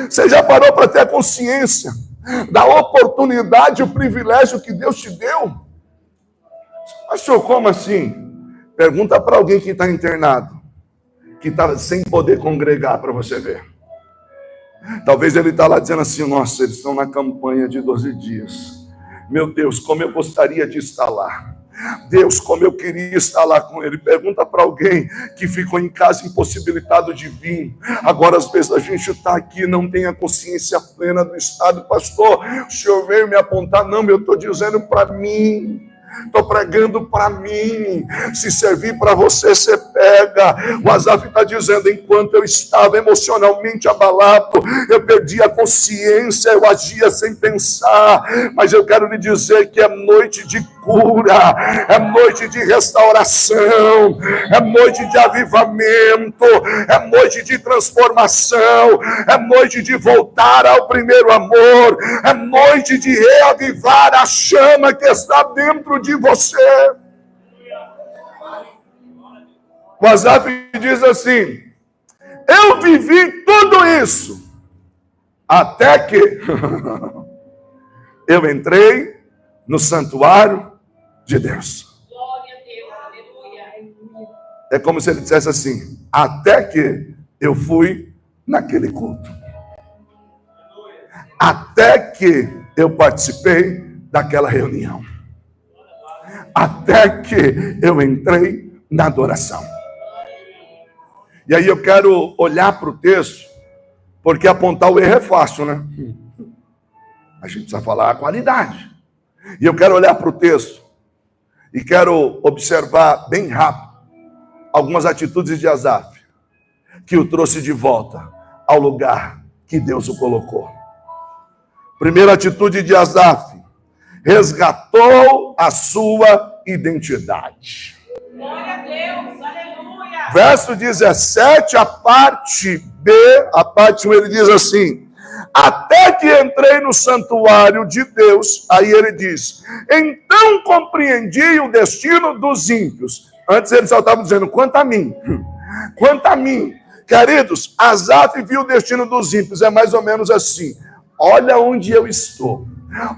Você já parou para ter a consciência da oportunidade, o privilégio que Deus te deu? Pastor, como assim? Pergunta para alguém que está internado, que está sem poder congregar, para você ver. Talvez ele está lá dizendo assim, nossa, eles estão na campanha de 12 dias. Meu Deus, como eu gostaria de estar lá. Deus, como eu queria estar lá com ele. Pergunta para alguém que ficou em casa impossibilitado de vir. Agora, às vezes, a gente está aqui, não tem a consciência plena do estado. Pastor, o senhor veio me apontar. Não, eu estou dizendo para mim. Estou pregando para mim. Se servir para você, você pega. O Asaf está dizendo, enquanto eu estava emocionalmente abalado, eu perdi a consciência, eu agia sem pensar. Mas eu quero lhe dizer que é noite de cura, é noite de restauração, é noite de avivamento, é noite de transformação, é noite de voltar ao primeiro amor, é noite de reavivar a chama que está dentro de você. O Asaf diz assim, eu vivi tudo isso, até que eu entrei no santuário de Deus. Glória a Deus, aleluia. É como se ele dissesse assim, até que eu fui naquele culto. Até que eu participei daquela reunião. Até que eu entrei na adoração. E aí eu quero olhar para o texto, porque apontar o erro é fácil, né? A gente precisa falar a qualidade. E eu quero olhar para o texto e quero observar bem rápido algumas atitudes de Asaf que o trouxe de volta ao lugar que Deus o colocou. Primeira atitude de Asaf, resgatou a sua identidade. Glória a Deus, aleluia. Verso 17, a parte B, a parte 1, ele diz assim, até que entrei no santuário de Deus, aí ele diz, então compreendi o destino dos ímpios. Antes ele só estava dizendo, quanto a mim, queridos, Asaf viu o destino dos ímpios, é mais ou menos assim, olha onde eu estou.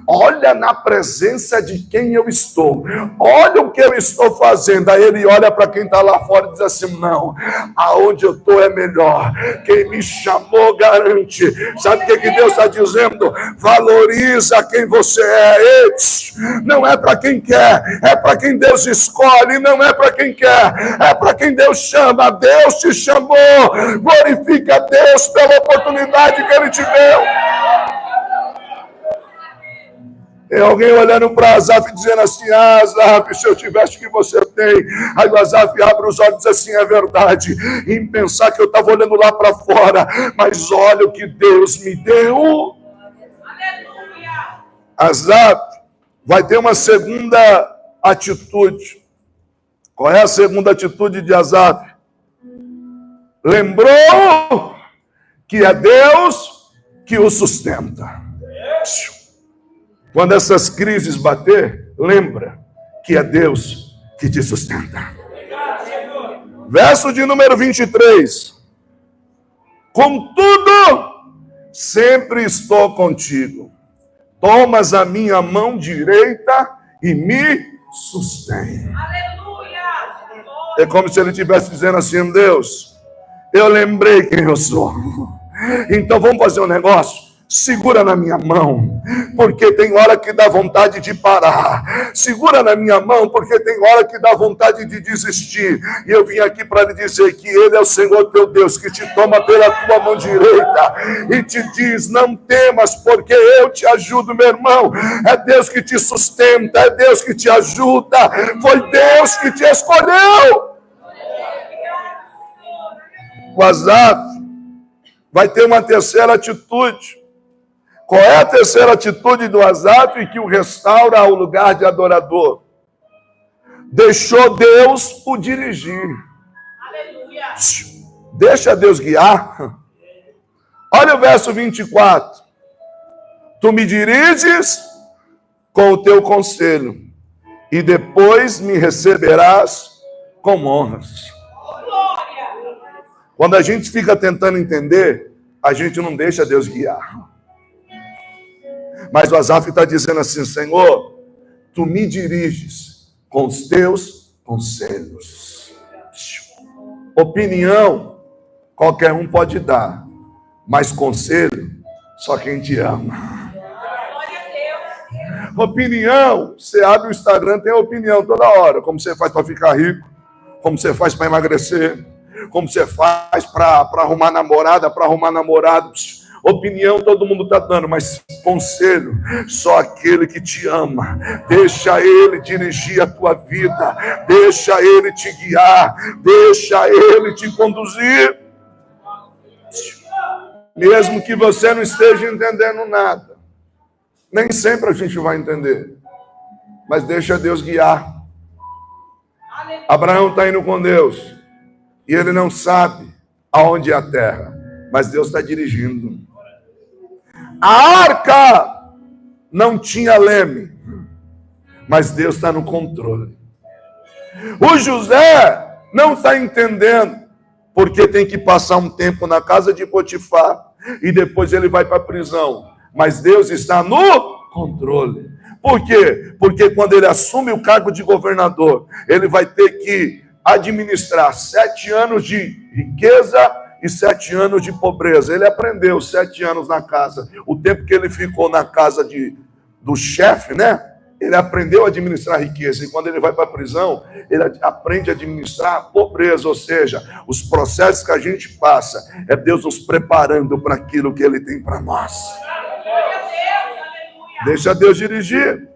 Olha na presença de quem eu estou. Olha o que eu estou fazendo. Aí ele olha para quem está lá fora e diz assim, não, aonde eu estou é melhor. Quem me chamou garante. Sabe o que Deus está dizendo? Valoriza quem você é. Não é para quem quer, é para quem Deus escolhe. Não é para quem quer, é para quem Deus chama. Deus te chamou. Glorifica a Deus pela oportunidade que Ele te deu. Tem alguém olhando para Asaf dizendo assim, Asaf, se eu tivesse o que você tem. Aí o Asaf abre os olhos e diz assim, é verdade. Em pensar que eu estava olhando lá para fora, mas olha o que Deus me deu. Aleluia. Asaf vai ter uma segunda atitude. Qual é a segunda atitude de Asaf? Lembrou que é Deus que o sustenta. Quando essas crises bater, lembra que é Deus que te sustenta. Verso de número 23. Contudo, sempre estou contigo. Tomas a minha mão direita e me sustém. Aleluia. É como se ele estivesse dizendo assim: Deus, eu lembrei quem eu sou. Então vamos fazer um negócio. Segura na minha mão, porque tem hora que dá vontade de parar. Segura na minha mão, porque tem hora que dá vontade de desistir. E eu vim aqui para lhe dizer que Ele é o Senhor teu Deus, que te toma pela tua mão direita e te diz: não temas, porque eu te ajudo, meu irmão. É Deus que te sustenta, é Deus que te ajuda. Foi Deus que te escolheu. O Asaf vai ter uma terceira atitude. Qual é a terceira atitude do Asaf que o restaura ao lugar de adorador? Deixou Deus o dirigir. Aleluia. Deixa Deus guiar. Olha o verso 24. Tu me diriges com o teu conselho, e depois me receberás com honras. Glória. Quando a gente fica tentando entender, a gente não deixa Deus guiar. Mas o Asaf está dizendo assim: Senhor, tu me diriges com os teus conselhos. Opinião, qualquer um pode dar, mas conselho, só quem te ama. Glória a Deus. Opinião, você abre o Instagram, tem opinião toda hora. Como você faz para ficar rico, como você faz para emagrecer, como você faz para arrumar namorada, para arrumar namorado. Opinião todo mundo está dando, mas conselho, só aquele que te ama. Deixa ele dirigir a tua vida, deixa ele te guiar, deixa ele te conduzir. Mesmo que você não esteja entendendo nada. Nem sempre a gente vai entender, mas deixa Deus guiar. Abraão está indo com Deus e ele não sabe aonde é a terra, mas Deus está dirigindo. A arca não tinha leme, mas Deus está no controle. O José não está entendendo, porque tem que passar um tempo na casa de Potifar e depois ele vai para a prisão. Mas Deus está no controle. Por quê? Porque quando ele assume o cargo de governador, ele vai ter que administrar 7 anos de riqueza e 7 anos de pobreza. Ele aprendeu 7 anos na casa. O tempo que ele ficou na casa do chefe, né? Ele aprendeu a administrar riqueza. E quando ele vai para a prisão, ele aprende a administrar a pobreza. Ou seja, os processos que a gente passa, é Deus nos preparando para aquilo que Ele tem para nós. Glória a Deus. Aleluia. Deixa Deus dirigir.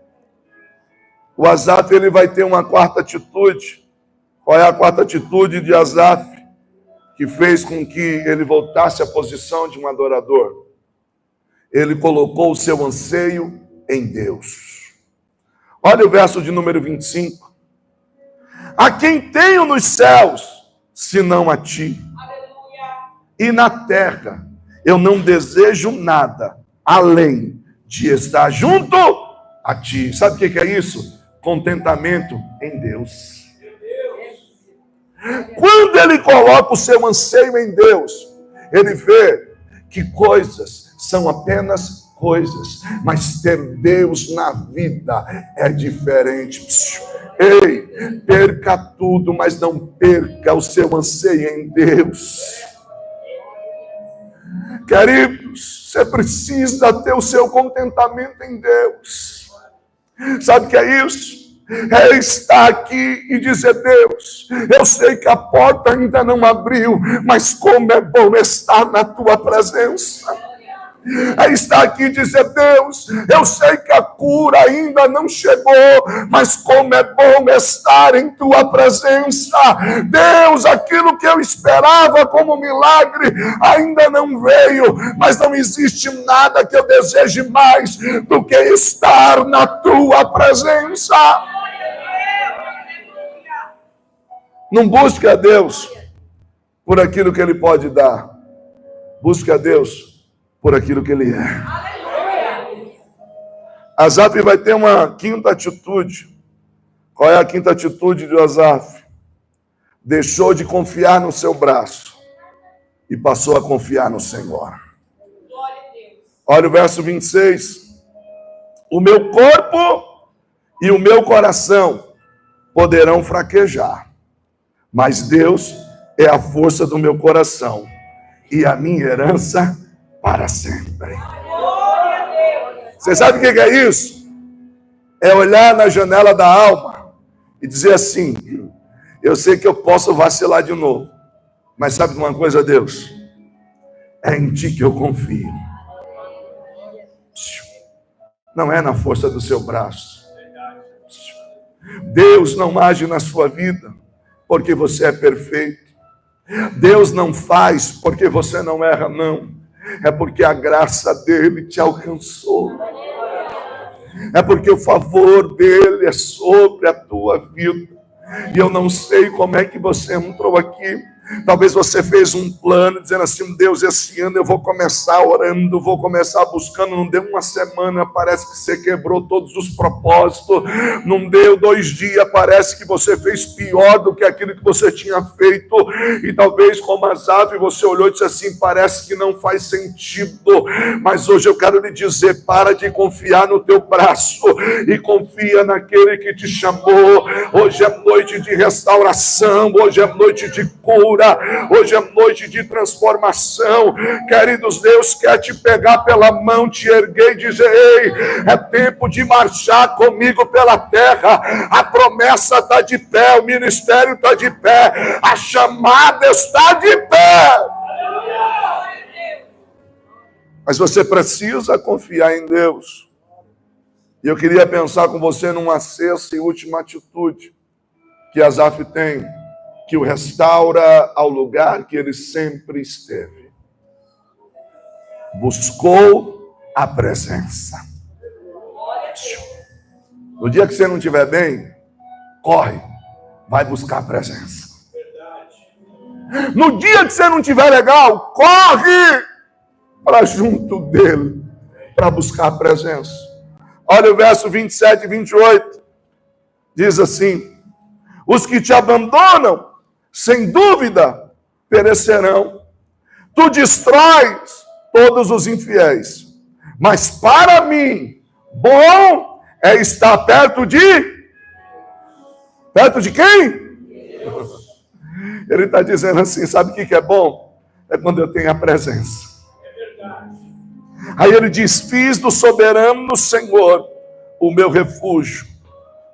O Asaf, ele vai ter uma quarta atitude. Qual é a quarta atitude de Asaf que fez com que ele voltasse à posição de um adorador? Ele colocou o seu anseio em Deus. Olha o verso de número 25. A quem tenho nos céus, senão a ti? Aleluia. E na terra, eu não desejo nada, além de estar junto a ti. Sabe o que é isso? Contentamento em Deus. Quando ele coloca o seu anseio em Deus, ele vê que coisas são apenas coisas, mas ter Deus na vida é diferente. Ei, perca tudo, mas não perca o seu anseio em Deus. Queridos, você precisa ter o seu contentamento em Deus. Sabe o que é isso? É estar aqui e dizer: Deus, eu sei que a porta ainda não abriu, mas como é bom estar na tua presença. É estar aqui e dizer: Deus, eu sei que a cura ainda não chegou, mas como é bom estar em tua presença. Deus, aquilo que eu esperava como milagre ainda não veio, mas não existe nada que eu deseje mais do que estar na tua presença. Não busque a Deus por aquilo que Ele pode dar. Busque a Deus por aquilo que Ele é. Aleluia. Asaf vai ter uma quinta atitude. Qual é a quinta atitude de Asaf? deixou de confiar no seu braço e passou a confiar no Senhor. Glória a Deus. Olha o verso 26. O meu corpo e o meu coração poderão fraquejar, mas Deus é a força do meu coração e a minha herança para sempre. Glória a Deus. Você sabe o que é isso? É olhar na janela da alma e dizer assim: eu sei que eu posso vacilar de novo, mas sabe de uma coisa, Deus? É em ti que eu confio. Não é na força do seu braço. Deus não age na sua vida porque você é perfeito. Deus não faz porque você não erra, não. É porque a graça dele te alcançou. É porque o favor dele é sobre a tua vida. E eu não sei como é que você entrou aqui. Talvez você fez um plano dizendo assim: Deus, esse ano eu vou começar orando, vou começar buscando. Não deu uma semana, parece que você quebrou todos os propósitos. Não deu 2 dias, parece que você fez pior do que aquilo que você tinha feito. E talvez como Asaf você olhou e disse assim: parece que não faz sentido. Mas hoje eu quero lhe dizer: para de confiar no teu braço e confia naquele que te chamou. Hoje é noite de restauração, hoje é noite de cura, hoje é noite de transformação. Queridos, Deus quer te pegar pela mão, te erguer e dizer: ei, é tempo de marchar comigo pela terra. A promessa está de pé, o ministério está de pé, a chamada está de pé. Mas você precisa confiar em Deus. E eu queria pensar com você numa sexta e última atitude que Asaf tem, que o restaura ao lugar que ele sempre esteve. Buscou a presença. No dia que você não estiver bem, corre, vai buscar a presença. No dia que você não estiver legal, corre para junto dele, para buscar a presença. Olha o verso 27 e 28. Diz assim: os que te abandonam, sem dúvida, perecerão. Tu destróis todos os infiéis. Mas para mim, bom é estar perto de... Perto de quem? Ele está dizendo assim: sabe o que é bom? É quando eu tenho a presença. Aí ele diz: fiz do soberano Senhor o meu refúgio.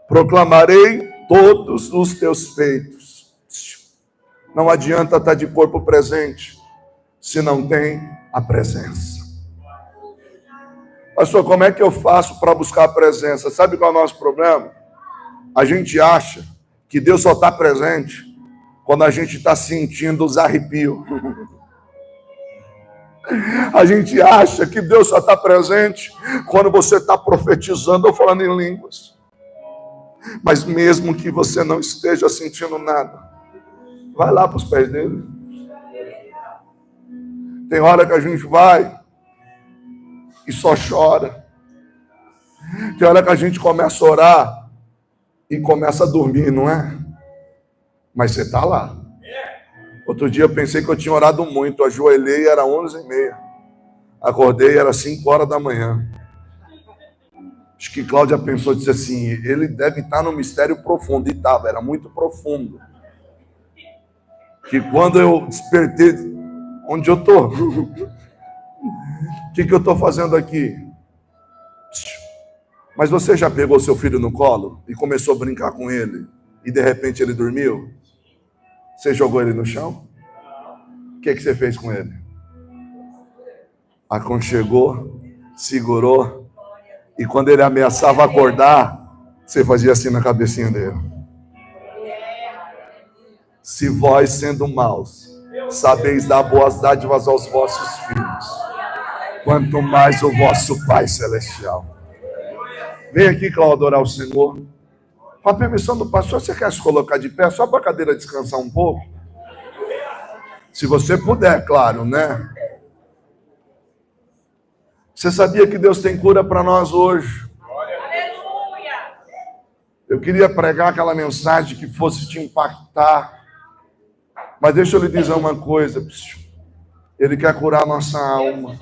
Proclamarei todos os teus feitos. Não adianta estar de corpo presente se não tem a presença. Pastor, como é que eu faço para buscar a presença? Sabe qual é o nosso problema? A gente acha que Deus só está presente quando a gente está sentindo os arrepios. A gente acha que Deus só está presente quando você está profetizando ou falando em línguas. Mas mesmo que você não esteja sentindo nada, vai lá para os pés dele. Tem hora que a gente vai e só chora. Tem hora que a gente começa a orar e começa a dormir, não é? Mas você está lá. Outro dia eu pensei que eu tinha orado muito, ajoelhei, era 11h30. Acordei, era 5 horas da manhã. Acho que Cláudia pensou, disse assim: ele deve estar no mistério profundo. E estava, era muito profundo. Que quando eu despertei, onde eu estou? O que eu estou fazendo aqui? Mas você já pegou seu filho no colo e começou a brincar com ele e de repente ele dormiu? Você jogou ele no chão? O que você fez com ele? Aconchegou, segurou, e quando ele ameaçava acordar, você fazia assim na cabecinha dele. Se vós, sendo maus, sabeis dar boas dádivas aos vossos filhos, quanto mais o vosso Pai Celestial. Vem aqui, Cláudio, adorar o Senhor. Com a permissão do pastor, você quer se colocar de pé só para a cadeira descansar um pouco? Se você puder, claro, né? Você sabia que Deus tem cura para nós hoje? Aleluia. Eu queria pregar aquela mensagem que fosse te impactar. Mas deixa eu lhe dizer uma coisa. Ele quer curar a nossa alma.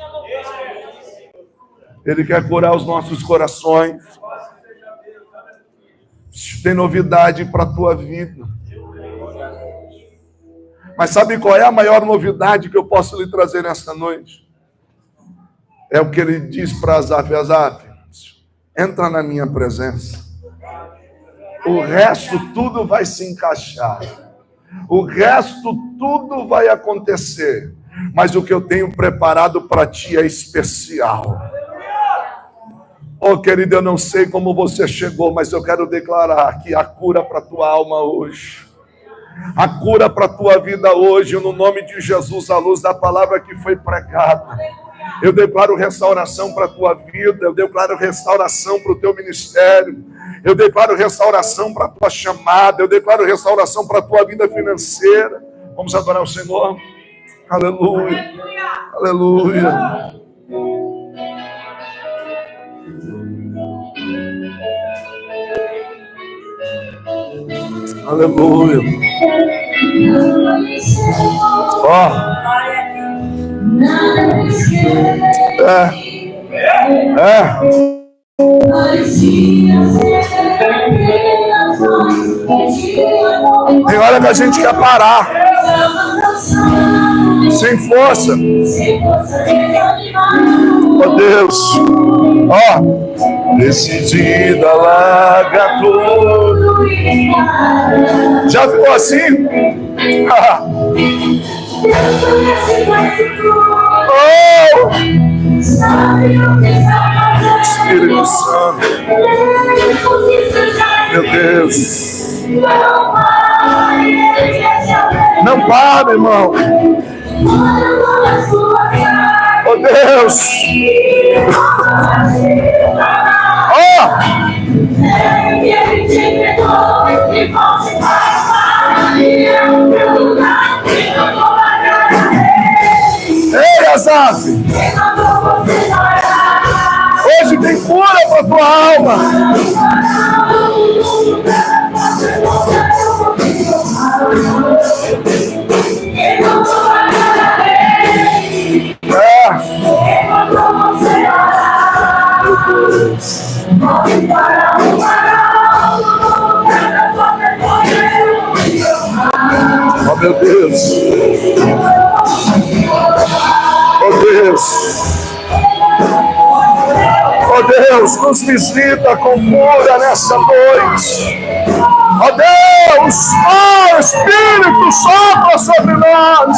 Ele quer curar os nossos corações. Tem novidade para a tua vida. Mas sabe qual é a maior novidade que eu posso lhe trazer nesta noite? É o que ele diz para Asaf: Asaf, entra na minha presença. O resto tudo vai se encaixar. O resto tudo vai acontecer. Mas o que eu tenho preparado para ti é especial. Oh, querido, eu não sei como você chegou, mas eu quero declarar que a cura para a tua alma hoje, a cura para a tua vida hoje, no nome de Jesus, à luz da palavra que foi pregada. Eu declaro restauração para a tua vida, eu declaro restauração para o teu ministério, eu declaro restauração para a tua chamada, eu declaro restauração para a tua vida financeira. Vamos adorar o Senhor. Aleluia. Aleluia. Aleluia. Ó. Tem hora que a gente quer parar. Sem força. Oh Deus. Ó. Decidida, larga tudo. Já ficou assim? Oh! Espírito Santo. Meu Deus. Não para, irmão. Oh Deus. Oh! Ei, Asaf! Hoje tem cura para tua alma. Oh, meu Deus. Oh, Deus. Oh, Deus, nos visita com cura nessa noite. Oh, Deus. Oh, Espírito, sopra sobre nós.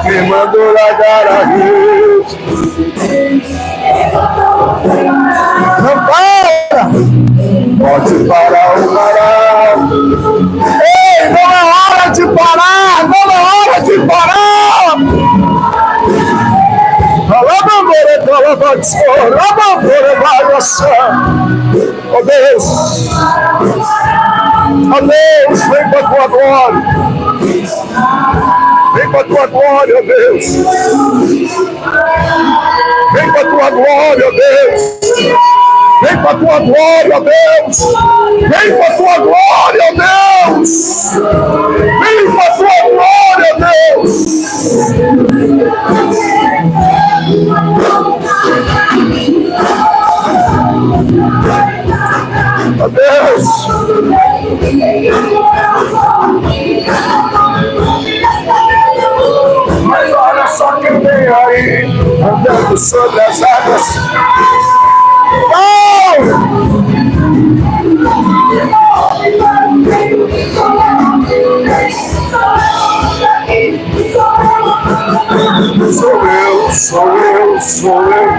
Me mandou largar a rede. Não para! Pode parar o varal. Ei, não é hora de parar! Não é hora de parar! Oh Deus! Oh Deus, vem com a tua glória! Vem com a tua glória, oh Deus! Vem com a tua glória, oh Deus! Vem com a tua glória, oh Deus! Vem com a tua glória, oh Deus! Vem com a tua glória, oh Deus! Oh Deus! Mas olha só quem vem aí, andando sobre as águas. Oh! Sou eu, sou eu, sou eu.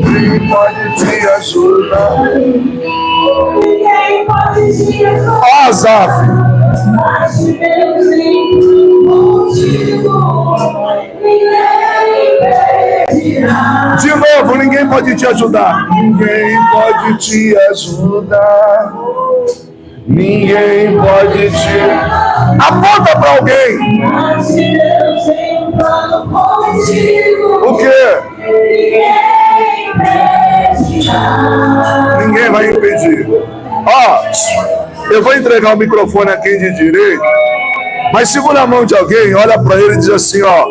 Quem pode te ajudar? De novo, ninguém pode te ajudar. Ninguém pode te ajudar. Ninguém pode te... Aponta para alguém. O quê? Ninguém vai impedir. Ó, eu vou entregar o microfone a quem de direito, mas segura a mão de alguém, olha para ele e diz assim, ó,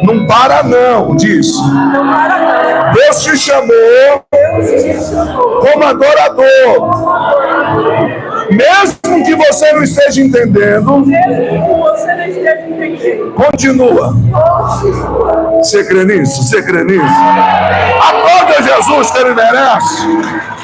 não para não, diz. Deus te chamou como adorador. Mesmo que você não esteja entendendo, continua. Você crê nisso? Você crê nisso? Aplauda Jesus que ele merece.